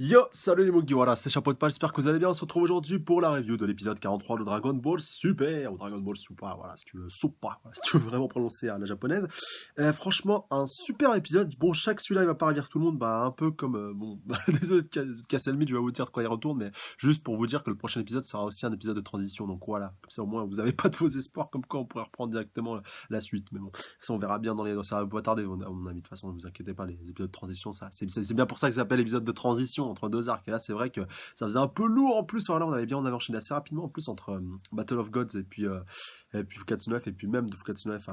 Yo, salut les Mugi, voilà, c'est Chapeau de Pal, j'espère que vous allez bien. On se retrouve aujourd'hui pour la review de l'épisode 43 de Dragon Ball Super, ou Dragon Ball Super, voilà, si tu veux, Super, voilà, si tu veux vraiment prononcer à la japonaise. Franchement, un super épisode. Bon, chaque celui-là, il va pas ravir tout le monde, bah, un peu comme, bon, désolé de casser le mythe, je vais vous dire de quoi il retourne, mais juste pour vous dire que le prochain épisode sera aussi un épisode de transition, donc voilà, comme ça au moins vous avez pas de faux espoirs, comme quoi on pourrait reprendre directement la suite, mais bon, ça on verra bien ça va pas tarder, à mon avis, de toute façon, ne vous inquiétez pas, les épisodes de transition, ça, c'est bien pour ça que ça s'appelle épisode de transition entre deux arcs, et là c'est vrai que ça faisait un peu lourd en plus, voilà, on avait enchaîné assez rapidement en plus entre Battle of Gods et puis Fukatsu 9, et puis même de Fukatsu 9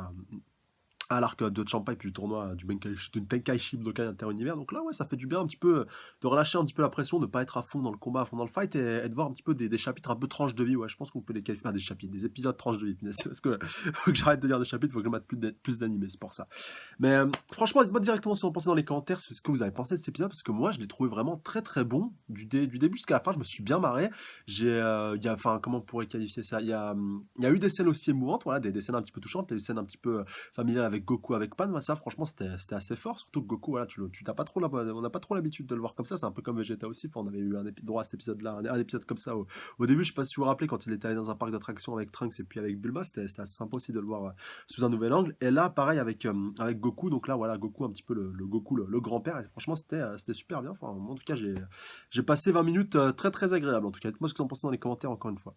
à l'arc de Champa et puis le tournoi du Tenkaichi Budokai Inter-Univers. Donc là, ouais, ça fait du bien un petit peu de relâcher un petit peu la pression, de pas être à fond dans le combat, à fond dans le fight et de voir un petit peu des chapitres un peu tranches de vie. Ouais, je pense qu'on peut les qualifier des chapitres, des épisodes tranches de vie. C'est parce que faut que j'arrête de dire des chapitres, faut que je mette plus d'animés, c'est pour ça. Mais franchement, dites-moi directement si vous en pensez dans les commentaires, ce que vous avez pensé de cet épisode, parce que moi, je l'ai trouvé vraiment très très bon du début jusqu'à la fin. Je me suis bien marré. Enfin, comment on pourrait qualifier ça? Il y a eu des scènes aussi émouvantes, voilà, des scènes un petit peu touchantes, des scènes un petit peu familial avec Goku, avec Pan, moi, ça franchement c'était assez fort, surtout que Goku, voilà, tu n'as pas trop on n'a pas trop l'habitude de le voir comme ça, c'est un peu comme Vegeta aussi, enfin, on avait eu droit à cet épisode-là, un épisode comme ça au début, je sais pas si vous vous rappelez, quand il était allé dans un parc d'attractions avec Trunks et puis avec Bulma, c'était assez sympa aussi de le voir sous un nouvel angle, et là pareil avec Goku, donc là voilà, Goku un petit peu le Goku, le grand-père, et franchement c'était super bien, enfin, moi, en tout cas j'ai passé 20 minutes très très agréables, en tout cas, dites-moi ce que vous en pensez dans les commentaires encore une fois.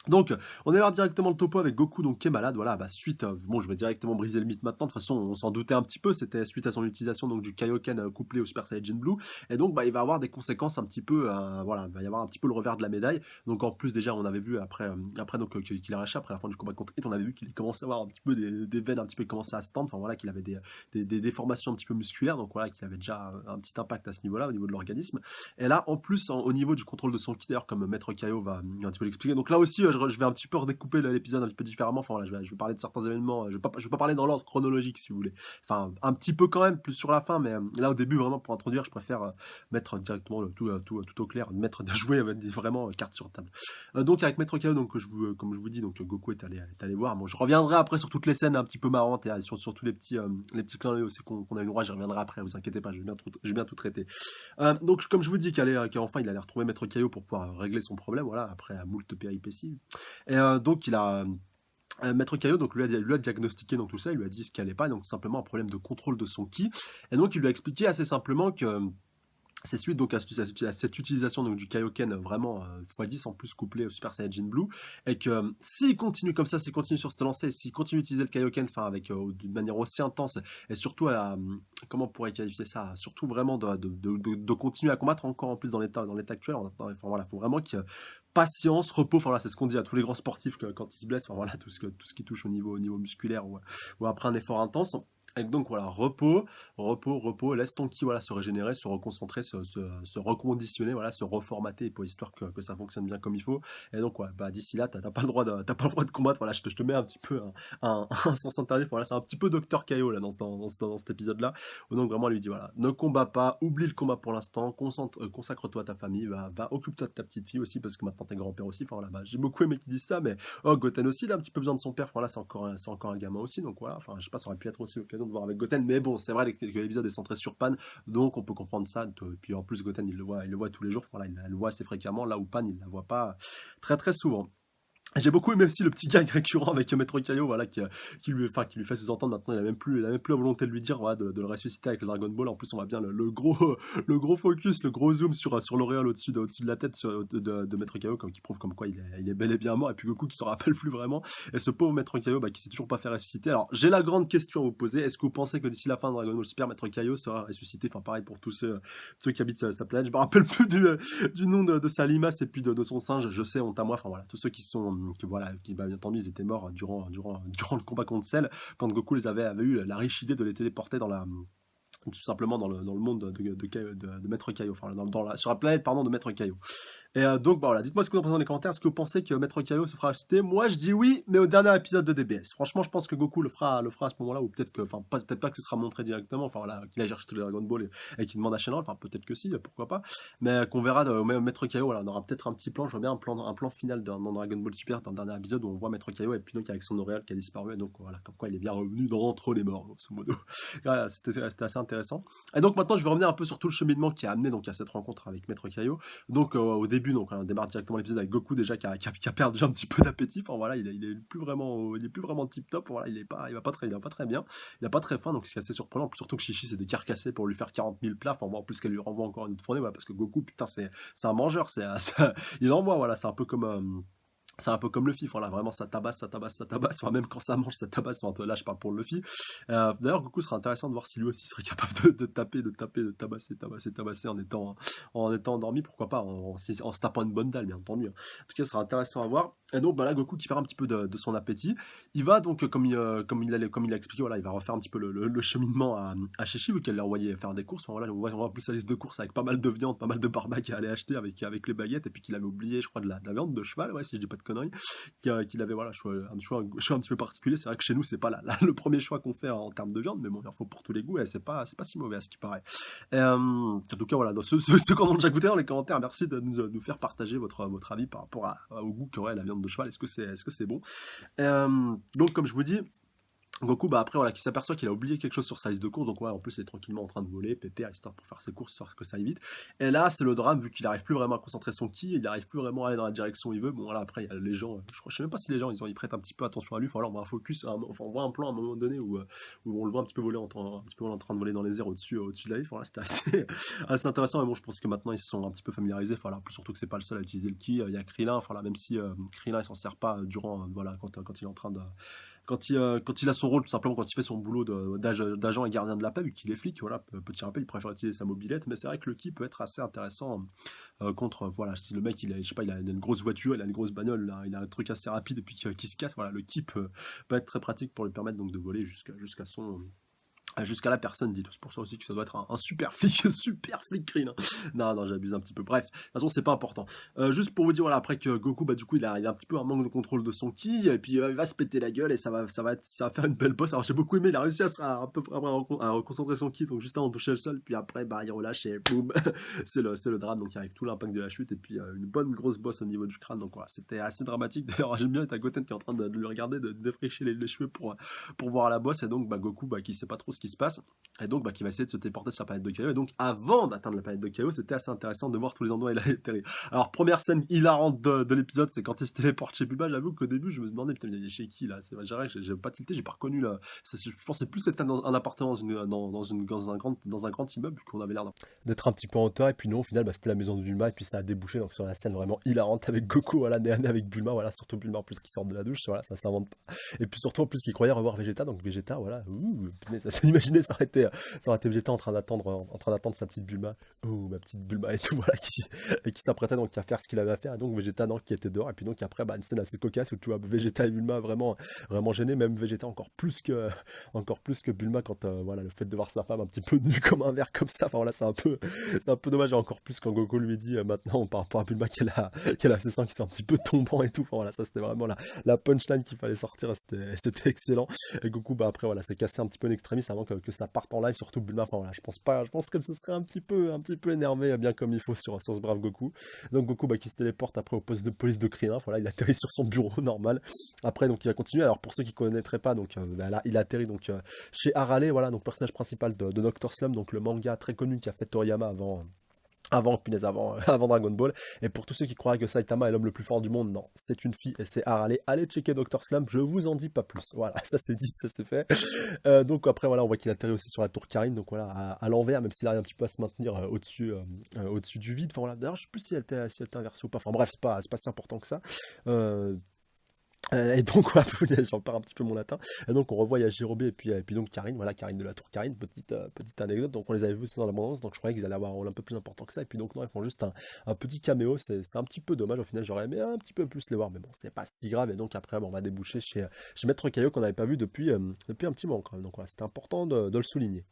Donc, on va voir directement le topo avec Goku, donc qui est malade, voilà, bah suite, bon, je vais directement briser le mythe maintenant, de toute façon, on s'en doutait un petit peu, c'était suite à son utilisation donc du Kaioken couplé au Super Saiyan Blue, et donc, bah, il va avoir des conséquences un petit peu, voilà, il va y avoir un petit peu le revers de la médaille, donc en plus, déjà, on avait vu après donc, qu'il a arraché après la fin du combat contre Hit, on avait vu qu'il commençait à avoir un petit peu des veines un petit peu qui commençaient à se tendre, enfin voilà, qu'il avait des déformations un petit peu musculaires, donc voilà, qu'il avait déjà un petit impact à ce niveau-là, au niveau de l'organisme, et là, en plus, au niveau du contrôle de son ki, d'ailleurs, comme Maître Kaio va un petit peu l'expliquer, donc là aussi, je vais un petit peu redécouper l'épisode un petit peu différemment. Enfin voilà, je vais parler de certains événements. Je vais pas parler dans l'ordre chronologique, si vous voulez. Enfin, un petit peu quand même, plus sur la fin, mais là au début, vraiment pour introduire, je préfère mettre directement tout au clair, de jouer vraiment carte sur table. Donc avec Maître Kao, donc comme je vous dis, donc Goku est allé voir. Bon, je reviendrai après sur toutes les scènes un petit peu marrantes et sur tous les petits clins d'œil aussi qu'on a eu le droit. J'y reviendrai après. Vous inquiétez pas, je vais bien tout traiter. Donc comme je vous dis qu'enfin il allait retrouver Maître Kao pour pouvoir régler son problème. Voilà, après à moult péripéties. Et donc il a Maître Kaio donc lui a diagnostiqué donc tout ça, il lui a dit ce qui allait pas, donc simplement un problème de contrôle de son ki, et donc il lui a expliqué assez simplement que c'est suite donc à cette utilisation donc du Kaioken vraiment x10 en plus couplé au Super Saiyan Blue, et que s'il continue comme ça, s'il continue sur cette lancée, s'il continue d'utiliser le Kaioken, enfin avec d'une manière aussi intense, et surtout comment on pourrait qualifier ça, surtout vraiment de continuer à combattre encore en plus dans l'état actuel, enfin voilà, faut vraiment qu'il patience, repos, enfin voilà, c'est ce qu'on dit à tous les grands sportifs quand ils se blessent, enfin voilà, tout ce qui touche au niveau musculaire ou après un effort intense. Et donc voilà, repos, laisse ton ki voilà, se régénérer, se reconcentrer, se reconditionner, voilà, se reformater pour histoire que ça fonctionne bien comme il faut. Et donc ouais, bah, d'ici là, t'as pas le droit de combattre. Voilà, je te mets un petit peu un sens interdit. Voilà, c'est un petit peu Docteur Kaio là dans cet épisode-là. Où donc vraiment, lui dit voilà, ne combat pas, oublie le combat pour l'instant, consacre-toi à ta famille, va occupe-toi de ta petite fille aussi parce que maintenant t'es grand-père aussi. Enfin voilà, bah, j'ai beaucoup aimé qu'ils disent ça, mais oh Goten aussi, il a un petit peu besoin de son père. Voilà, c'est encore un gamin aussi, donc voilà. Enfin, je sais pas, ça aurait pu être aussi l'occasion de voir avec Goten, mais bon, c'est vrai que l'épisode est centré sur Pan, donc on peut comprendre ça. Puis en plus, Goten, il le voit tous les jours. Voilà, il le voit assez fréquemment, là où Pan, il la voit pas très très souvent. J'ai beaucoup aimé aussi le petit gag récurrent avec Maître Kaio, voilà, qui lui fait sous-entendre maintenant, il a même plus la volonté de lui dire, voilà, de le ressusciter avec le Dragon Ball. En plus, on voit bien le gros focus, le gros zoom sur l'auréole au-dessus de la tête de Maître Kaio, qui prouve comme quoi il est bel et bien mort, et puis Goku qui s'en rappelle plus vraiment, et ce pauvre Maître Kaio, bah, qui s'est toujours pas fait ressusciter. Alors, j'ai la grande question à vous poser, est-ce que vous pensez que d'ici la fin de Dragon Ball Super, Maître Kaio sera ressuscité? Enfin, pareil pour tous ceux qui habitent sa planète. Je me rappelle plus du nom de sa limace et puis de son singe, je sais, honte à moi, enfin voilà, tous ceux qui voilà, bien entendu, ils étaient morts durant le combat contre Cell, quand Goku avait eu la riche idée de les téléporter tout simplement dans le monde de Maître Kaio, enfin sur la planète pardon de Maître Kaio. Et donc, bah, voilà, dites-moi ce que vous en pensez dans les commentaires. Est-ce que vous pensez que Maître Kaio se fera acheter? Moi, je dis oui, mais au dernier épisode de DBS. Franchement, je pense que Goku le fera à ce moment-là, ou peut-être que, enfin, peut-être pas que ce sera montré directement, enfin voilà, qu'il aille chercher tous les Dragon Ball et qu'il demande à Shenron, enfin peut-être que si, pourquoi pas. Mais qu'on verra Maître Kaio, voilà, on aura peut-être un petit plan, je vois bien un plan final dans Dragon Ball Super, dans le dernier épisode où on voit Maître Kaio et puis donc avec son Auréole qui a disparu, et donc voilà, comme quoi il est bien revenu d'entre les morts, grosso modo. Voilà, c'était assez intéressant. Et donc maintenant, je vais revenir un peu sur tout le cheminement qui a amené donc à cette rencontre avec Maître Kaio. Donc au début, donc on démarre directement l'épisode avec Goku déjà qui a perdu un petit peu d'appétit. Enfin voilà, il est plus vraiment tip top. Voilà, il va pas très bien. Il a pas très faim, donc c'est assez surprenant. Surtout que Chichi s'est décarcassé pour lui faire 40 000 plats. Enfin, en plus qu'elle lui renvoie encore une autre fournée, voilà, parce que Goku, putain, c'est un mangeur. Il envoie, voilà, c'est un peu comme. C'est un peu comme Luffy, voilà, vraiment ça tabasse, ça tabasse, ça tabasse, enfin, même quand ça mange, ça tabasse, enfin, là je parle pour Luffy. D'ailleurs, Goku sera intéressant de voir si lui aussi serait capable de taper, de tabasser, tabasser, tabasser en étant endormi, pourquoi pas, en se tapant une bonne dalle, bien entendu. En tout cas, ce sera intéressant à voir. Et donc, bah là, Goku qui perd un petit peu de son appétit, il va donc, comme il a expliqué, voilà, il va refaire un petit peu le cheminement à Chichi, vu qu'elle l'a envoyé faire des courses. Enfin, voilà, on voit plus sa liste de courses avec pas mal de viande, pas mal de barbac à aller acheter avec les baguettes, et puis qu'il avait oublié, je crois, de la viande de cheval, ouais, si je dis pas de conneries, qu'il avait voilà, un choix un petit peu particulier. C'est vrai que chez nous, c'est pas le premier choix qu'on fait en termes de viande, mais bon, il en faut pour tous les goûts, et c'est pas si mauvais à ce qui paraît. En tout cas, voilà, dans ceux qui ont déjà goûté dans les commentaires, merci de nous faire partager votre avis par rapport au goût qu'aurait la viande de cheval. Est-ce que c'est bon? Donc, comme je vous dis, Goku, bah après, voilà, qui s'aperçoit qu'il a oublié quelque chose sur sa liste de courses, donc ouais, en plus, il est tranquillement en train de voler, pépère, histoire pour faire ses courses, histoire que ça aille vite. Et là, c'est le drame, vu qu'il n'arrive plus vraiment à concentrer son ki, il n'arrive plus vraiment à aller dans la direction où il veut. Bon, voilà, après, il y a les gens, je sais même pas si les gens, ils prêtent un petit peu attention à lui. Enfin, alors, on voit un focus, enfin, on voit un plan à un moment donné où on le voit un petit peu voler, un petit peu en train de voler dans les airs au-dessus de la ville. Voilà, c'était assez intéressant. Mais bon, je pense que maintenant, ils se sont un petit peu familiarisés. Enfin, là, plus surtout que c'est pas le seul à utiliser le ki. Il y a Krillin, enfin, là, même si Krillin, il s'en sert pas durant, voilà, quand il est en train de quand il a son rôle, tout simplement, quand il fait son boulot d'agent et gardien de la paix, vu qu'il est flic, voilà, petit rappel, il préfère utiliser sa mobilette, mais c'est vrai que le ki peut être assez intéressant contre, voilà, si le mec, je sais pas, il a une grosse voiture, il a une grosse bagnole, là, il a un truc assez rapide et puis qui se casse, voilà, le ki peut être très pratique pour lui permettre donc de voler jusqu'à la personne dite. C'est pour ça aussi que ça doit être un super flic, super flic Krillin. Non, j'abuse un petit peu. Bref, de toute façon, c'est pas important. Juste pour vous dire, voilà, après que Goku, bah, du coup, il a un petit peu un manque de contrôle de son ki, et puis il va se péter la gueule, et ça va faire une belle bosse. Alors, j'ai beaucoup aimé, il a réussi à peu près à reconcentrer son ki, donc juste avant de toucher le sol, puis après, bah, il relâche, et boum, c'est le drame, donc avec tout l'impact de la chute, et puis une bonne grosse bosse au niveau du crâne, donc voilà, c'était assez dramatique. D'ailleurs, j'aime bien être à Goten qui est en train de le regarder, de défricher les cheveux pour voir la bosse, et donc, bah, Goku, bah, qui sait pas trop ce qui se passe, et donc bah, qui va essayer de se téléporter sur la planète de Chaos. Et donc avant d'atteindre la planète de Chaos, c'était assez intéressant de voir tous les endroits où il a atterri. Alors première scène hilarante de l'épisode, c'est quand il se téléporte chez Bulma. J'avoue qu'au début je me demandais, putain, il est chez qui là? C'est vrai, j'ai pas tilté, j'ai pas reconnu là. Je pensais plus c'était un appartement dans un grand immeuble, vu qu'on avait l'air d'être un petit peu en hauteur. Et puis non, au final, bah, c'était la maison de Bulma, et puis ça a débouché donc sur la scène vraiment hilarante avec Goku, voilà, nez à nez avec Bulma, voilà, surtout Bulma en plus qui sort de la douche, voilà, ça s'invente pas. Et puis surtout en plus qu'il croyait revoir Vegeta, donc Vegeta, voilà, ça s'est imaginé, ça aurait été Vegeta en train d'attendre sa petite Bulma, oh ma petite Bulma et tout, voilà, qui s'apprêtait donc à faire ce qu'il avait à faire, et donc Vegeta donc, qui était dehors, et puis donc après bah, une scène assez cocasse où tu vois Vegeta et Bulma vraiment gênés, même Vegeta encore plus que Bulma quand voilà, le fait de voir sa femme un petit peu nue comme un verre comme ça, enfin voilà, c'est un peu dommage, et encore plus quand Goku lui dit maintenant par rapport à Bulma qu'elle a ses seins qui sont un petit peu tombants et tout, enfin voilà, ça c'était vraiment la punchline qu'il fallait sortir, c'était excellent. Et Goku bah après voilà, c'est cassé un petit peu en extrémiste avant que ça parte en live, surtout Bulma, enfin voilà, je pense qu'elle se serait un petit peu énervée bien comme il faut sur ce brave Goku. Donc Goku bah, qui se téléporte après au poste de police de Krillin, voilà, il atterrit sur son bureau normal. Après donc il va continuer. Alors pour ceux qui connaîtraient pas, donc bah, là il atterrit donc chez Harale, voilà, donc personnage principal de Dr Slump, donc le manga très connu qui a fait Toriyama avant Dragon Ball. Et pour tous ceux qui croient que Saitama est l'homme le plus fort du monde, non, c'est une fille et c'est Harale. Allez checker Dr Slump, je vous en dis pas plus. Voilà, ça c'est dit, ça c'est fait. Donc après voilà, on voit qu'il atterrit aussi sur la tour Karine, donc voilà, à l'envers, même s'il arrive un petit peu à se maintenir au-dessus du vide. Enfin voilà, d'ailleurs je sais plus si elle était inversée ou pas. Enfin bref, c'est pas si important que ça. Et donc, voilà, j'en perds un petit peu mon latin. Et donc, on revoit Yajirobe et puis donc Karine, voilà, Karine de la Tour Karine, petite anecdote. Donc, on les avait vus aussi dans l'abondance, donc je croyais qu'ils allaient avoir un rôle un peu plus important que ça. Et puis, donc, non, ils font juste un petit caméo. C'est un petit peu dommage. Au final, j'aurais aimé un petit peu plus les voir, mais bon, c'est pas si grave. Et donc, après, bon, on va déboucher chez Maître Kaio qu'on n'avait pas vu depuis un petit moment quand même. Donc, voilà, c'était important de le souligner.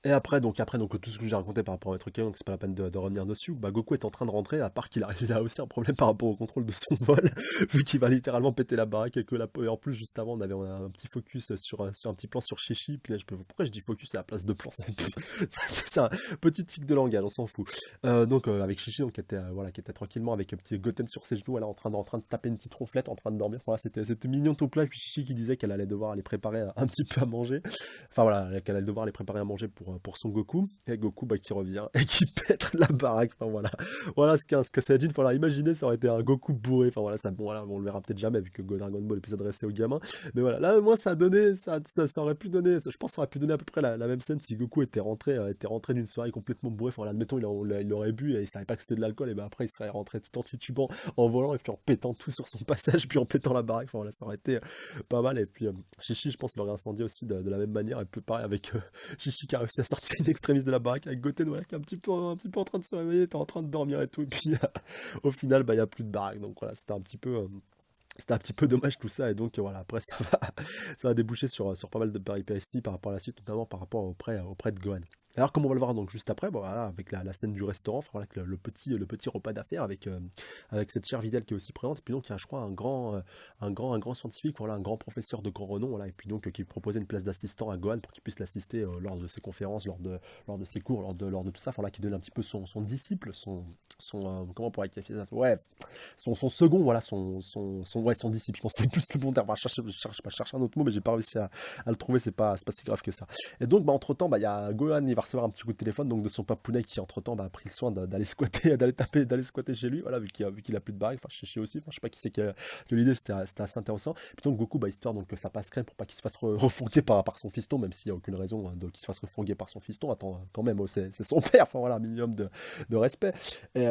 Et après, tout ce que j'ai raconté par rapport à Maître Kaio, donc c'est pas la peine de revenir dessus. Bah, Goku est en train de rentrer, à part qu'il a, il a aussi un problème par rapport au contrôle de son vol, vu qu'il va littéralement péter la baraque et en plus, juste avant, on a un petit focus sur un petit plan sur Shishi. Puis là, pourquoi je dis focus à la place de plan? C'est un petit tic de langage, on s'en fout. Avec Shishi, donc, voilà, qui était tranquillement avec un petit Goten sur ses genoux, voilà, en train de taper une petite ronflette, en train de dormir. Voilà, c'était mignon tout plat. Et puis Shishi qui disait qu'elle allait devoir aller préparer un petit peu à manger. Enfin voilà, qu'elle allait devoir les préparer à manger pour son Goku. Et Goku bah, qui revient et qui pète la baraque. Enfin voilà, voilà ce que ça dit. Voilà, imaginez ça aurait été un Goku bourré. Enfin voilà, ça, bon, voilà, on le verra peut-être jamais vu que Dragon Ball est plus adressé aux gamins. Mais voilà, là moi ça a donné, ça aurait pu donner, je pense que ça aurait pu donner à peu près la même scène si Goku était rentré d'une soirée complètement bourré. Enfin voilà, admettons il aurait bu et il savait pas que c'était de l'alcool et ben après il serait rentré tout en titubant, en volant et puis en pétant tout sur son passage puis en pétant la baraque. Enfin voilà, ça aurait été pas mal. Et puis Chichi, je pense, l'aurait incendié aussi de la même manière. Et puis pareil avec Chichi qui a réussi à sortir une extrémiste de la baraque avec Goten, voilà, qui est un petit peu en train de se réveiller, t'es en train de dormir et tout. Et puis au final, bah, il n'y a plus de baraque. Donc voilà, c'était un petit peu dommage tout ça, et donc voilà, après ça va déboucher sur pas mal de péripéties par rapport à la suite, notamment par rapport auprès de Gohan. Alors comme on va le voir donc juste après, bon, voilà, avec la scène du restaurant, enfin, voilà, avec le petit repas d'affaires avec cette chère Videl qui est aussi présente, et puis donc il y a je crois un grand scientifique, voilà, un grand professeur de grand renom, voilà, et puis donc qui proposait une place d'assistant à Gohan pour qu'il puisse l'assister lors de ses conférences, lors de ses cours, lors de tout ça, enfin, voilà, qui donne un petit peu son disciple, comment on pourrait qualifier ça, ouais, son second, voilà, ouais, son disciple, je pense que c'est plus le bon terme. Enfin, je cherche un autre mot, mais j'ai pas réussi à le trouver, c'est pas si grave que ça. Et donc, bah, entre-temps, bah, il y a Gohan, il va recevoir un petit coup de téléphone, donc de son papounet qui, entre-temps, bah, a pris le soin d'aller squatter, d'aller squatter chez lui, voilà, vu qu'il a plus de baraque, enfin, chez aussi, enfin, je sais pas qui c'est que l'idée, c'était assez intéressant. Puis donc, Goku, bah, histoire donc que ça passe crème pour pas qu'il se fasse refourguer par son fiston, même s'il y a aucune raison qu'il se fasse refourguer par son fiston, attends, quand même, oh, c'est son père, enfin, voilà, un minimum de respect. Et,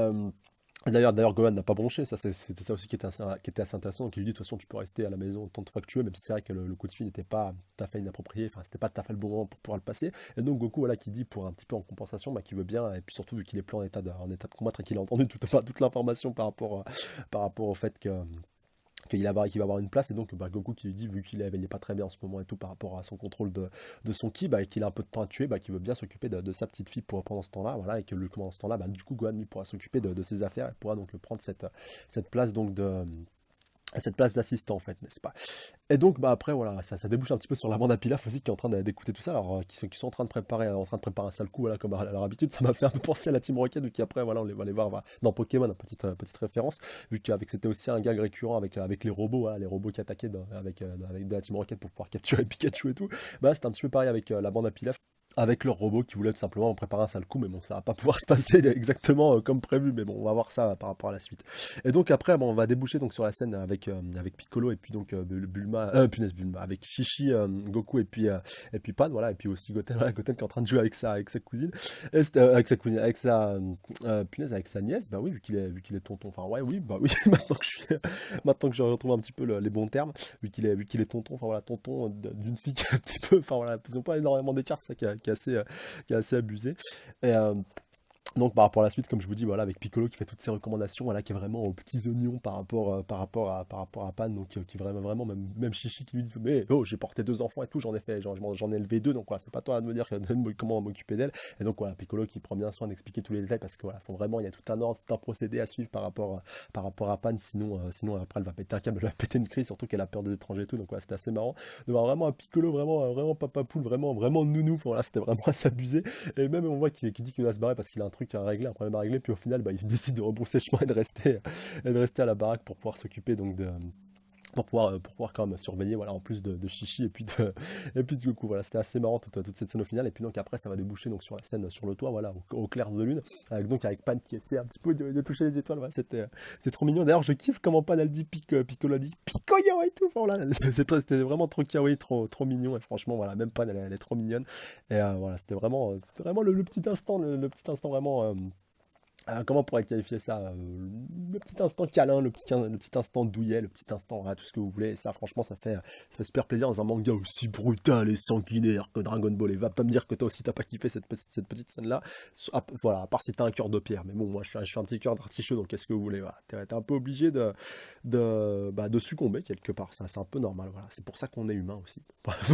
d'ailleurs, Gohan n'a pas bronché, ça c'était ça aussi qui était assez intéressant. Donc il lui dit de toute façon tu peux rester à la maison autant de fois que tu veux, même si c'est vrai que le coup de fil n'était pas tout à fait inapproprié, enfin c'était pas tout à fait le bon moment pour pouvoir le passer. Et donc Goku voilà qui dit pour un petit peu en compensation bah, qu'il veut bien, et puis surtout vu qu'il est plus en état de combattre et qu'il a entendu toute l'information par rapport au fait qu'il va avoir une place, et donc bah, Goku qui lui dit vu qu'il n'est pas très bien en ce moment et tout par rapport à son contrôle de son ki, bah, et qu'il a un peu de temps à tuer, bah, qu'il veut bien s'occuper de sa petite fille pendant ce temps-là, voilà, et que pendant ce temps-là, bah, du coup Gohan lui pourra s'occuper de ses affaires et pourra donc prendre cette place donc à cette place d'assistant en fait, n'est-ce pas? Et donc bah après voilà, ça débouche un petit peu sur la bande à Pilaf aussi qui est en train d'écouter tout ça, alors qui sont en train de préparer un sale coup, voilà, comme à leur habitude. Ça m'a fait un peu penser à la Team Rocket, vu qu'après voilà on les va les voir voilà, dans Pokémon, petite référence, vu qu'avec c'était aussi un gag récurrent avec les robots, voilà, les robots qui attaquaient avec de la Team Rocket pour pouvoir capturer Pikachu et tout. Bah c'est un petit peu pareil avec la bande à Pilaf, avec leur robot qui voulait tout simplement préparer un sale coup, mais bon, ça va pas pouvoir se passer exactement comme prévu, mais bon, on va voir ça par rapport à la suite. Et donc après, bon, on va déboucher donc sur la scène avec Piccolo et puis donc Bulma, punaise Bulma, avec Shishi, Goku et puis Pan, voilà, et puis aussi Goten, voilà, Goten qui est en train de jouer avec sa cousine, avec sa nièce, bah oui, vu qu'il est tonton, enfin ouais, oui, bah oui, maintenant que je retrouve un petit peu les bons termes, vu qu'il est tonton, enfin voilà, tonton d'une fille qui est un petit peu, enfin voilà, ils ont pas énormément d'écart, c'est ça qui est assez abusé. Et, donc par rapport à la suite, comme je vous dis, voilà, avec Piccolo qui fait toutes ses recommandations, voilà, qui est vraiment aux petits oignons par rapport à Pan, donc qui est vraiment même Chichi qui lui dit mais oh j'ai porté 2 enfants et tout, j'en ai élevé 2, donc voilà, c'est pas toi de me dire comment m'occuper d'elle. Et donc voilà, Piccolo qui prend bien soin d'expliquer tous les détails parce que voilà, il y a tout un ordre, tout un procédé à suivre par rapport à Pan, sinon après elle va péter un câble, elle va péter une crise, surtout qu'elle a peur des étrangers et tout, donc voilà, c'était assez marrant de voir vraiment un Piccolo vraiment papa poule, vraiment nounou, voilà, c'était vraiment assez abusé. Et même on voit qu'il dit qu'il va se barrer parce qu'il a un truc à régler, un problème à régler, puis au final bah, il décide de rebrousser chemin et de rester à la baraque pour pouvoir s'occuper donc pour pouvoir quand même surveiller, voilà, en plus de Chichi et puis de Goku, voilà, c'était assez marrant toute cette scène au final. Et puis donc après ça va déboucher donc sur la scène sur le toit, voilà, au clair de lune, avec Pan qui essaie un petit peu de toucher les étoiles, voilà, c'est trop mignon. D'ailleurs je kiffe comment Pan elle dit Piccolo dit Picoyo et tout, enfin, voilà, c'était vraiment trop kawaii, trop mignon, et franchement voilà, même Pan elle est trop mignonne. Et voilà, c'était vraiment le petit instant, le petit instant vraiment Comment on pourrait qualifier ça? Le petit instant câlin, le petit instant douillet, le petit instant, voilà, tout ce que vous voulez. Et ça, franchement, ça fait super plaisir dans un manga aussi brutal et sanguinaire que Dragon Ball. Et va pas me dire que toi aussi t'as pas kiffé cette petite scène-là. Voilà, à part si t'as un cœur de pierre. Mais bon, moi je suis un petit cœur d'artichaut, donc qu'est-ce que vous voulez? Voilà, t'es un peu obligé de succomber quelque part. Ça, c'est un peu normal. Voilà, c'est pour ça qu'on est humain aussi.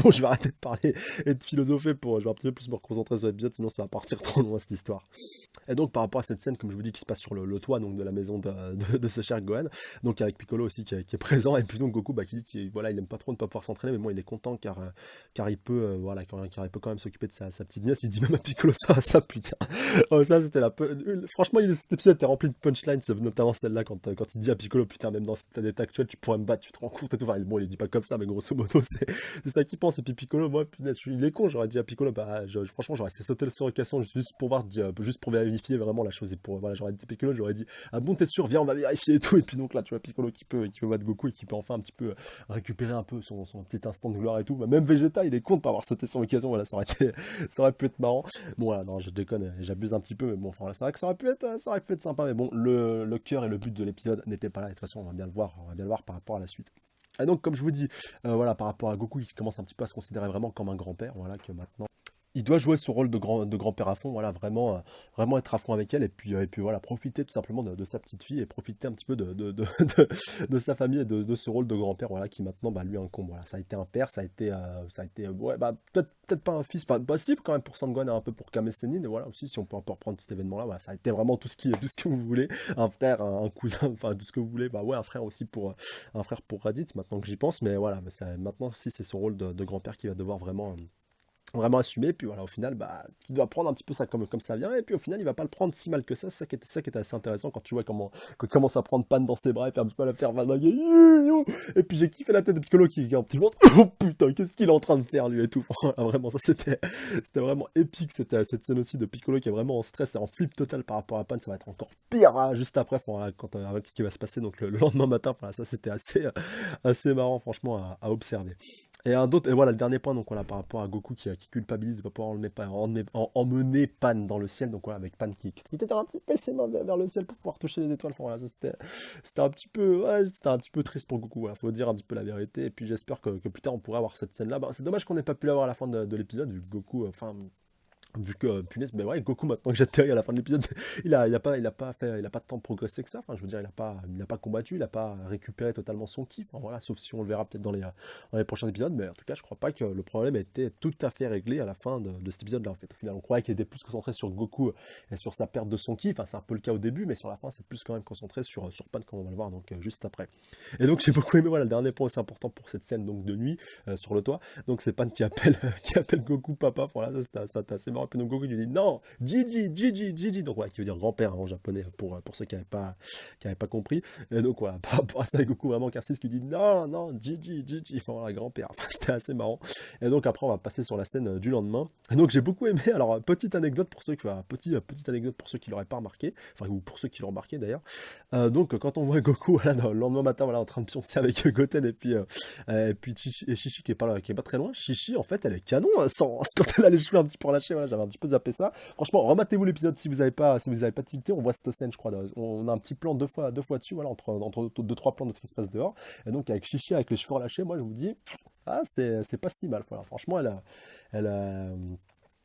Bon, je vais arrêter de parler et de philosopher je vais un petit peu plus me concentrer sur l'épisode, sinon ça va partir trop loin cette histoire. Et donc par rapport à cette scène, comme je vous dis, qui se passe sur le toit donc, de la maison de ce cher Gohan, donc avec Piccolo aussi qui est présent, et puis donc Goku qui dit qu'il voilà, il aime pas trop ne pas pouvoir s'entraîner, mais bon il est content car il peut voilà, car il peut quand même s'occuper de sa petite nièce, il dit même à Piccolo ça putain. Oh, ça c'était franchement cet épisode était rempli de punchlines, notamment celle-là quand il dit à Piccolo putain même dans cet état actuel tu pourrais me battre, tu te rends compte et tout, enfin, bon il dit pas comme ça mais grosso modo c'est ça qu'il pense, et puis Piccolo, moi punaise, il est con, j'aurais dit à Piccolo franchement j'aurais essayé de sauter le surrécation juste pour voir, juste pour vérifier vraiment la chose, et pour voilà, j'aurais dit Piccolo, j'aurais dit ah bon t'es sûr, viens on va vérifier et tout, et puis donc là tu vois Piccolo qui peut battre Goku et qui peut enfin un petit peu récupérer un peu son petit instant de gloire et tout. Bah, même Vegeta il est con de pas avoir sauté sur l'occasion, voilà, ça aurait pu être marrant. Bon voilà, non je déconne, j'abuse un petit peu, mais bon enfin, voilà, c'est vrai que ça aurait pu être sympa, mais bon le cœur et le but de l'épisode n'étaient pas là, et de toute façon on va bien le voir par rapport à la suite. Et donc, comme je vous dis, voilà, par rapport à Goku, il commence un petit peu à se considérer vraiment comme un grand-père, voilà, que maintenant, il doit jouer ce rôle de grand-père à fond, voilà, vraiment, vraiment être à fond avec elle, et puis voilà, profiter tout simplement de sa petite fille, et profiter un petit peu de sa famille, et de ce rôle de grand-père, voilà, qui maintenant, bah, lui incombe, voilà, ça a été un père, ça a été ouais, bah, peut-être pas un fils, enfin, possible quand même pour Sangohan et un peu pour Kame Sennin, et voilà, aussi, si on peut encore reprendre cet événement-là, voilà, ça a été vraiment tout ce que vous voulez, un frère, un cousin, enfin, tout ce que vous voulez, bah ouais, un frère aussi un frère pour Raditz, maintenant que j'y pense, mais voilà, mais maintenant aussi, c'est son rôle de grand-père qui va devoir vraiment assumé, puis voilà, au final, bah, tu dois prendre un petit peu ça comme ça vient, et puis au final, il va pas le prendre si mal que ça, c'est ça qui était assez intéressant quand tu vois qu'il commence à prendre Pan dans ses bras et faire un petit peu à la faire vanaguer, et puis j'ai kiffé la tête de Piccolo qui regarde petit peu, oh putain, qu'est-ce qu'il est en train de faire lui et tout, vraiment, ça c'était vraiment épique, cette scène aussi de Piccolo qui est vraiment en stress et en flip total par rapport à Pan, ça va être encore pire, hein, juste après, voilà, avec ce qui va se passer, donc le lendemain matin, voilà, ça c'était assez marrant, franchement, à observer. Et voilà, le dernier point, donc voilà, par rapport à Goku qui culpabilise de ne pas pouvoir emmener Pan dans le ciel, donc voilà, avec Pan qui était un petit peu ses mains vers le ciel pour pouvoir toucher les étoiles. Enfin, voilà, c'était un petit peu, ouais, c'était un petit peu triste pour Goku, voilà, faut dire un petit peu la vérité, et puis j'espère que plus tard on pourra avoir cette scène-là. Bah, c'est dommage qu'on n'ait pas pu l'avoir à la fin de l'épisode, vu que Goku, enfin, vu que, punaise, ben ouais, Goku, maintenant que j'atterris à la fin de l'épisode, il a pas tant progressé que ça. Enfin, je veux dire, il a pas combattu, il a pas récupéré totalement son kiff. Enfin, voilà, sauf si on le verra peut-être dans les prochains épisodes. Mais en tout cas, je crois pas que le problème était tout à fait réglé à la fin de cet épisode-là. En fait, au final, on croyait qu'il était plus concentré sur Goku et sur sa perte de son kiff. Enfin, c'est un peu le cas au début, mais sur la fin, c'est plus quand même concentré sur Pan, comme on va le voir donc juste après. Et donc, j'ai beaucoup aimé, voilà, le dernier point aussi important pour cette scène donc de nuit sur le toit. Donc, c'est Pan qui appelle, qui appelle Goku papa. Voilà, c'était assez marrant. Et puis donc Goku lui dit non, Gigi, donc voilà, qui veut dire grand-père, hein, en japonais pour ceux qui avaient pas compris. Et donc voilà, par rapport à ça, Goku vraiment qui dit non, Gigi, enfin voilà, grand-père. Enfin, c'était assez marrant. Et donc après, on va passer sur la scène du lendemain. Et donc j'ai beaucoup aimé. Alors petite anecdote pour ceux petite anecdote pour ceux qui l'auraient pas remarqué, enfin ou pour ceux qui l'ont remarqué d'ailleurs. Donc quand on voit Goku voilà, le lendemain matin, voilà, en train de pioncer avec Goten et puis Chichi qui est pas très loin. Chichi, en fait, elle est canon, quand elle a les cheveux un petit peu relâchés, voilà, j'avais un petit peu zappé ça. Franchement, rematez-vous l'épisode si vous avez pas tilté, on voit cette scène, je crois. On a un petit plan deux fois dessus, voilà, entre deux, trois plans de ce qui se passe dehors. Et donc, avec Chichi, avec les cheveux relâchés, moi, je vous dis, ah, c'est pas si mal. Voilà, franchement, elle a,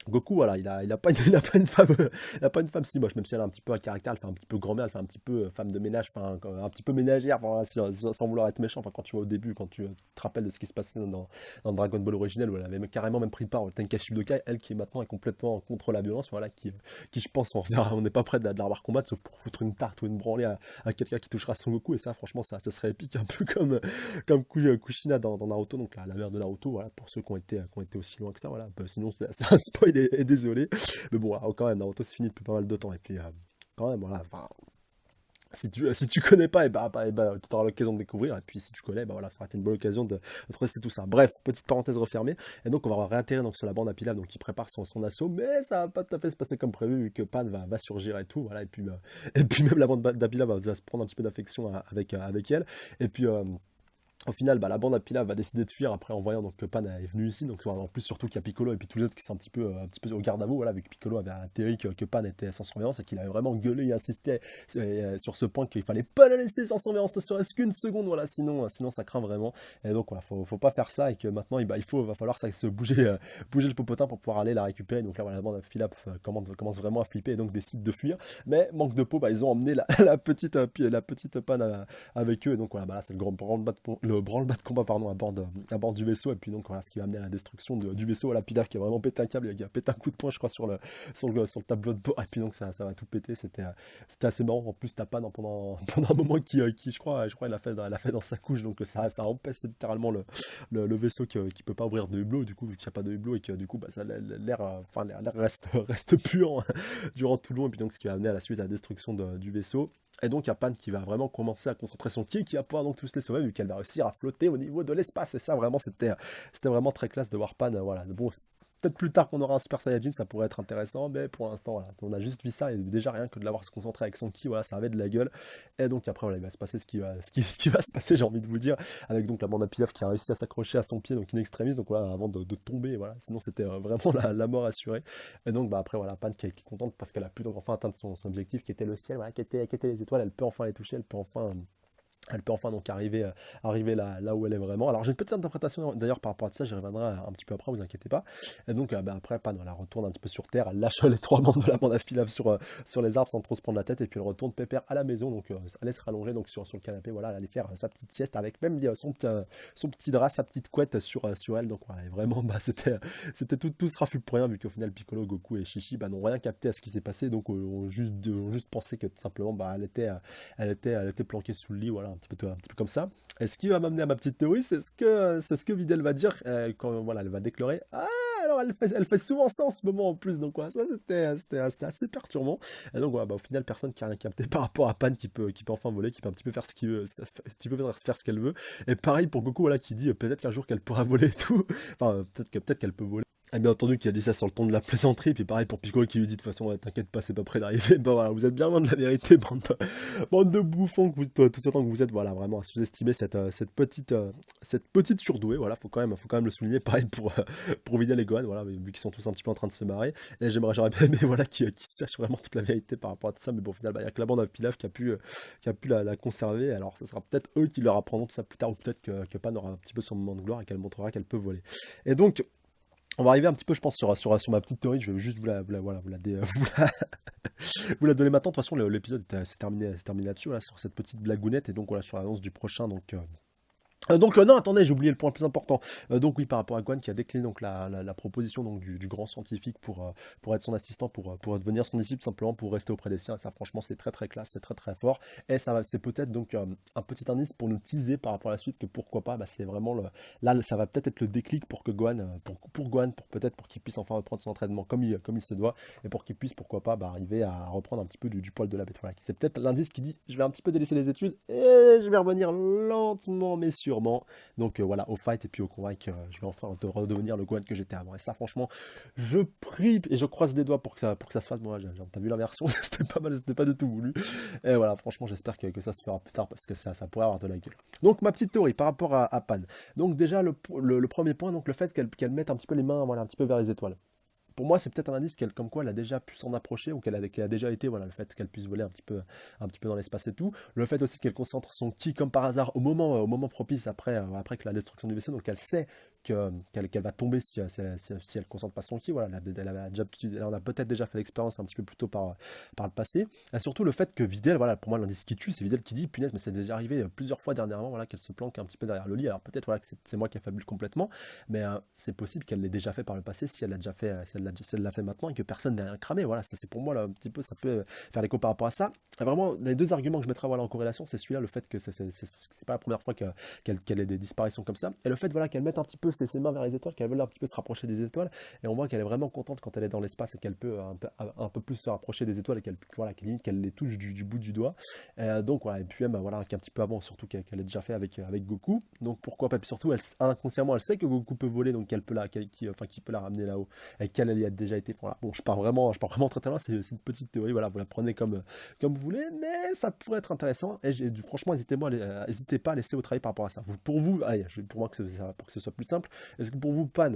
Goku, voilà, il a pas, il a pas une femme, il a pas une femme si moche, même si elle a un petit peu un caractère, elle fait un petit peu grand-mère, elle fait un petit peu femme de ménage, enfin, un petit peu ménagère, voilà, sans vouloir être méchant. Enfin, quand tu vois au début, quand tu te rappelles de ce qui se passait dans Dragon Ball originel, où elle avait carrément même pris part au Tenkaichi Budokai, elle qui maintenant est complètement contre la violence, voilà, qui je pense, on n'est pas prêt de la revoir combattre, sauf pour foutre une tarte ou une branlée à quelqu'un qui touchera Son Goku, et ça, franchement, ça serait épique, un peu comme Kushina dans Naruto, donc la mère de Naruto, voilà, pour ceux qui ont été aussi loin que ça, voilà. Sinon, c'est un spoil et désolé. Mais bon, alors, quand même, Naruto c'est fini depuis pas mal de temps. Et puis, quand même, voilà, enfin, si tu connais pas, tu auras l'occasion de découvrir. Et puis, si tu connais, bah voilà, ça aurait été une bonne occasion de te rester tout ça. Bref, petite parenthèse refermée. Et donc, on va réatterrir donc, sur la bande à Pilaf, donc qui prépare son assaut. Mais ça va pas tout à fait se passer comme prévu, vu que Pan va surgir et tout. Voilà, et puis même la bande d'Apila va se prendre un petit peu d'affection avec elle. Et puis, Au final, bah, la bande à Pilaf va décider de fuir après en voyant donc, que Pan est venu ici. Donc en plus, surtout qu'il y a Piccolo et puis tous les autres qui sont un petit peu au garde à vous. Voilà, vu que Piccolo avait atterri que Pan était sans surveillance et qu'il avait vraiment gueulé et insisté sur ce point qu'il fallait pas le laisser sans surveillance, ne serait-ce qu'une seconde. Voilà, sinon ça craint vraiment. Et donc voilà, faut pas faire ça et que maintenant va falloir se bouger le popotin pour pouvoir aller la récupérer. Donc là, voilà, la bande à Pilaf commence vraiment à flipper et donc décide de fuir. Mais manque de peau, bah, ils ont emmené la petite Pan avec eux. Et donc voilà, bah, là c'est le branle-bas de combat pardon, à bord du vaisseau. Et puis donc voilà, ce qui va amener à la destruction du vaisseau, à la Pilaf qui a vraiment pété un câble, qui a pété un coup de poing, je crois, sur le tableau de bord. Et puis donc ça va tout péter. C'était assez marrant. En plus, t'as pas pendant un moment qui je crois, il l'a fait dans sa couche. Donc ça empeste littéralement le vaisseau qui peut pas ouvrir de hublot. Du coup, vu qu'il n'y a pas de hublot et que du coup, bah, l'air reste puant durant tout le long. Et puis donc, ce qui va amener à la suite à la destruction du vaisseau. Et donc, il y a Pan qui va vraiment commencer à concentrer son ki, qui va pouvoir donc tous les sauver, vu qu'elle va réussir à flotter au niveau de l'espace. Et ça, vraiment, c'était vraiment très classe de voir Pan. Voilà. Bon, peut-être plus tard qu'on aura un Super Saiyajin, ça pourrait être intéressant, mais pour l'instant, voilà, on a juste vu ça, et déjà rien que de l'avoir se concentrer avec son ki, voilà, ça avait de la gueule. Et donc après, voilà, il va se passer ce qui va se passer, j'ai envie de vous dire, avec donc la bande à Pilaf qui a réussi à s'accrocher à son pied, donc in extremis, donc voilà, avant de tomber, voilà, sinon c'était vraiment la mort assurée. Et donc bah, après, voilà, Pan qui est contente parce qu'elle a pu donc enfin atteindre son objectif qui était le ciel, voilà, qui était les étoiles, elle peut enfin les toucher, elle peut enfin donc arriver là où elle est vraiment. Alors j'ai une petite interprétation d'ailleurs par rapport à ça, j'y reviendrai un petit peu après, vous inquiétez pas. Et donc bah, après Pan elle retourne un petit peu sur terre, elle lâche les trois membres de la bande à Pilaf sur les arbres sans trop se prendre la tête et puis elle retourne pépère à la maison, donc elle allait se rallonger donc sur le canapé, voilà, elle allait faire sa petite sieste avec même son petit drap, sa petite couette sur elle. Donc voilà, et vraiment bah, c'était tout ce raffut pour rien vu qu'au final Piccolo, Goku et Chichi bah, n'ont rien capté à ce qui s'est passé, donc ont juste pensé que tout simplement bah, elle était planquée sous le lit, voilà, un petit peu comme ça. Et ce qui va m'amener à ma petite théorie, c'est ce que Videl va dire quand voilà, elle va déclarer. Ah, alors elle fait souvent ça en ce moment en plus, donc voilà, ça c'était assez perturbant. Et donc voilà, bah, au final, personne qui a rien capté par rapport à Pan qui peut enfin voler, qui peut un petit peu faire ce qu'il veut, qui peut faire ce qu'elle veut. Et pareil pour Goku, voilà, qui dit peut-être qu'un jour qu'elle pourra voler et tout. Enfin, peut-être qu'elle peut voler. Et bien entendu qu'il a dit ça sur le ton de la plaisanterie, puis pareil pour Piccolo qui lui dit de toute façon ouais, t'inquiète pas, c'est pas près d'arriver. Bah voilà, vous êtes bien loin de la vérité, bande de bouffons que tout ce temps que vous êtes, voilà, vraiment à sous-estimer cette petite surdouée, voilà, faut quand même le souligner, pareil pour Videl et Gohan, voilà, vu qu'ils sont tous un petit peu en train de se marrer. Et j'aurais bien aimé voilà, qu'ils sachent vraiment toute la vérité par rapport à tout ça, mais bon, au final, bah, il y a que la bande à Pilaf qui a pu la conserver, alors ce sera peut-être eux qui leur apprendront tout ça plus tard, ou peut-être que Pan aura un petit peu son moment de gloire et qu'elle montrera qu'elle peut voler. Et donc, on va arriver un petit peu, je pense, sur ma petite théorie. Je vais juste vous la donner maintenant. De toute façon, l'épisode s'est terminé là-dessus, voilà, sur cette petite blagounette. Et donc, voilà, sur l'annonce du prochain. Donc non, attendez, j'ai oublié le point le plus important. Donc oui, par rapport à Gohan qui a décliné donc la proposition donc du grand scientifique pour être son assistant, pour devenir son disciple simplement pour rester auprès des siens. Et ça, franchement, c'est très très classe, c'est très très fort. Et c'est peut-être donc un petit indice pour nous teaser par rapport à la suite que pourquoi pas, bah, c'est vraiment là, ça va peut-être être le déclic pour que Gohan, pour Gohan, pour qu'il puisse enfin reprendre son entraînement comme il se doit et pour qu'il puisse pourquoi pas bah, arriver à reprendre un petit peu du poil de la bête. Voilà, c'est peut-être l'indice qui dit je vais un petit peu délaisser les études et je vais revenir lentement mais sûrement. Donc voilà, au fight et puis au combat, que je vais enfin redevenir le Gohan que j'étais avant. Et ça, franchement, je prie et je croise les doigts pour que ça se fasse. Moi, t'as vu la version, c'était pas mal, c'était pas du tout voulu. Et voilà, franchement, j'espère que ça se fera plus tard parce que ça pourrait avoir de la gueule. Donc, ma petite théorie par rapport à Pan. Donc, déjà, le premier point, donc le fait qu'elle mette un petit peu les mains, voilà, un petit peu vers les étoiles. Pour moi, c'est peut-être un indice comme quoi elle a déjà pu s'en approcher ou qu'elle a déjà été, voilà, le fait qu'elle puisse voler un petit peu dans l'espace et tout. Le fait aussi qu'elle concentre son ki comme par hasard au moment propice après que la destruction du vaisseau, donc elle sait qu'elle va tomber si elle concentre pas son ki. Voilà, elle en a peut-être déjà fait l'expérience un petit peu plus tôt par le passé. Et surtout le fait que Videl, voilà, pour moi l'indice qui tue, c'est Videl qui dit, punaise, mais c'est déjà arrivé plusieurs fois dernièrement, voilà, qu'elle se planque un petit peu derrière le lit. Alors peut-être voilà que c'est moi qui ai fabule complètement, mais c'est possible qu'elle l'ait déjà fait par le passé si elle l'a déjà fait, si elle l'a fait maintenant et que personne n'a rien cramé. Voilà, ça c'est pour moi là un petit peu, ça peut faire l'écho par rapport à ça. Et vraiment, les deux arguments que je mettrais voilà en corrélation, c'est celui-là, le fait que c'est pas la première fois qu'elle ait des disparitions comme ça, et le fait voilà qu'elle mette un petit peu ses mains vers les étoiles, qu'elle veut un petit peu se rapprocher des étoiles. Et on voit qu'elle est vraiment contente quand elle est dans l'espace et qu'elle peut un peu plus se rapprocher des étoiles et voilà, qu'elle les touche du bout du doigt. Donc voilà, et puis même voilà, qu'un petit peu avant, surtout qu'elle a déjà fait avec Goku. Donc pourquoi pas, puis surtout, inconsciemment, elle sait que Goku peut voler, donc qu'elle peut qu'il peut la ramener là-haut, et qu'elle y a déjà été. Voilà. Bon, je pars vraiment très très loin, c'est une petite théorie, voilà, vous la prenez comme vous voulez, mais ça pourrait être intéressant. Et franchement, n'hésitez pas à laisser votre avis par rapport à ça. Pour vous, allez, pour moi pour que ce soit plus simple, est-ce que pour vous, Pan,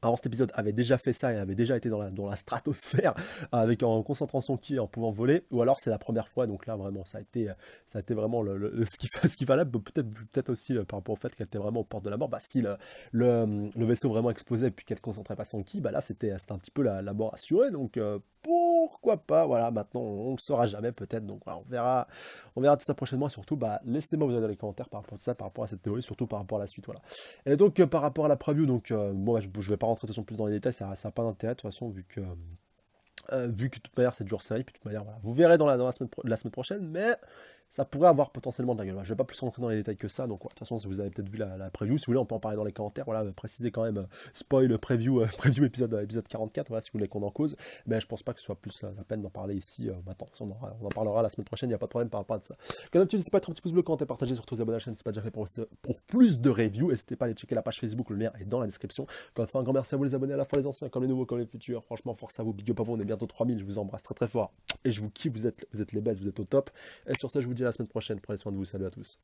avant cet épisode, avait déjà fait ça et avait déjà été dans la stratosphère en concentrant son ki et en pouvant voler, ou alors c'est la première fois, donc là vraiment ça a été vraiment ce qu'il fallait, peut-être aussi par rapport au fait qu'elle était vraiment aux portes de la mort, bah si le vaisseau vraiment explosait et puis qu'elle ne concentrait pas son ki, bah là c'était un petit peu la mort assurée, donc pourquoi pas, voilà, maintenant on le saura jamais peut-être, donc voilà, on verra tout ça prochainement, et surtout bah laissez-moi vous donner dans les commentaires par rapport à ça, par rapport à cette théorie, surtout par rapport à la suite, voilà. Et donc par rapport à la preview, donc moi je vais pas rentrer de toute façon plus dans les détails, ça n'a pas d'intérêt de toute façon vu que de toute manière c'est toujours série, puis de toute manière voilà, vous verrez dans la semaine prochaine, mais ça pourrait avoir potentiellement de la gueule. Voilà, je vais pas plus rentrer dans les détails que ça, donc voilà, de toute façon si vous avez peut-être vu la preview, si vous voulez on peut en parler dans les commentaires, voilà, précisez quand même, spoil preview, preview épisode 44, voilà, si vous voulez qu'on en cause, mais je pense pas que ce soit plus la peine d'en parler ici, maintenant, on en parlera la semaine prochaine, il n'y a pas de problème par rapport à ça. Comme d'habitude, n'hésitez pas à mettre un petit pouce bleu, commenter, partager, surtout vous abonner à la chaîne si ce n'est pas déjà fait pour plus de reviews, n'hésitez pas à aller checker la page Facebook, le lien est dans la description. Encore une fois, un grand merci à vous les abonnés, à la fois les anciens comme les nouveaux comme les futurs, franchement force à vous, big up à vous, on est bientôt 3000, je vous embrasse très très fort, et je vous kiffe, vous êtes les best, vous êtes au top, et sur ça je vous dis à la semaine prochaine, prenez soin de vous, salut à tous.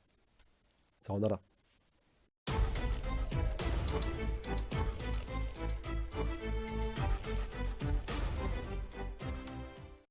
Sayonara.